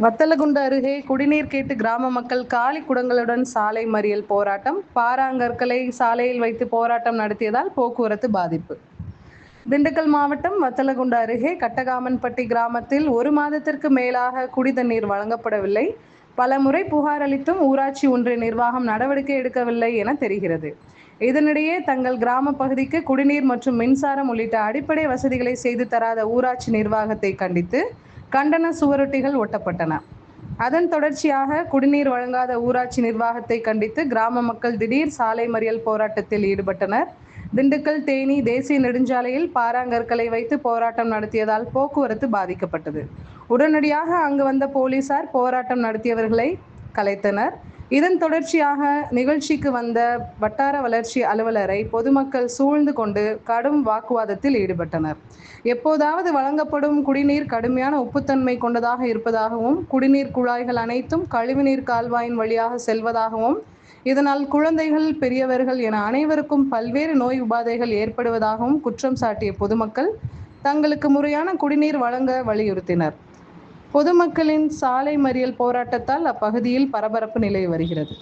வத்தலகுண்டு அருகே குடிநீர் கேட்டு கிராம மக்கள் காலி குடங்களுடன் சாலை மறியல் போராட்டம். பாறாங்கற்களை சாலையில் வைத்து போராட்டம் நடத்தியதால் போக்குவரத்து பாதிப்பு. திண்டுக்கல் மாவட்டம் வத்தலகுண்டு அருகே கட்டகாமன்பட்டி கிராமத்தில் 1 மாதத்திற்கு மேலாக குடிதண்ணீர் வழங்கப்படவில்லை. பலமுறை புகார் அளித்தும் ஊராட்சி ஒன்றிய நிர்வாகம் நடவடிக்கை எடுக்கவில்லை என தெரிகிறது. இதனிடையே தங்கள் கிராம பகுதிக்கு குடிநீர் மற்றும் மின்சாரம் உள்ளிட்ட அடிப்படை வசதிகளை செய்து தராத ஊராட்சி நிர்வாகத்தை கண்டித்து கண்டன சுவரொட்டிகள் ஒட்டப்பட்டன. அதன் தொடர்ச்சியாக குடிநீர் வழங்காத ஊராட்சி நிர்வாகத்தை கண்டித்து கிராம மக்கள் திடீர் சாலை மறியல் போராட்டத்தில் ஈடுபட்டனர். திண்டுக்கல் தேனி தேசிய நெடுஞ்சாலையில் பாறாங்கற்களை வைத்து போராட்டம் நடத்தியதால் போக்குவரத்து பாதிக்கப்பட்டது. உடனடியாக அங்கு வந்த போலீசார் போராட்டம் நடத்தியவர்களை கலைத்தனர். இதன் தொடர்ச்சியாக நிகழ்ச்சிக்கு வந்த வட்டார வளர்ச்சி அலுவலரை பொதுமக்கள் சூழ்ந்து கொண்டு கடும் வாக்குவாதத்தில் ஈடுபட்டனர். எப்போதாவது வழங்கப்படும் குடிநீர் கடுமையான உப்புத்தன்மை கொண்டதாக இருப்பதாகவும், குடிநீர் குழாய்கள் அனைத்தும் கழிவுநீர் கால்வாயின் வழியாக செல்வதாகவும், இதனால் குழந்தைகள், பெரியவர்கள் என அனைவருக்கும் பல்வேறு நோய் உபாதைகள் ஏற்படுவதாகவும் குற்றம் சாட்டிய பொதுமக்கள் தங்களுக்கு முறையான குடிநீர் வழங்க வலியுறுத்தினர். பொதுமக்களின் சாலை மறியல் போராட்டத்தால் அப்பகுதியில் பரபரப்பு நிலவி வருகிறது.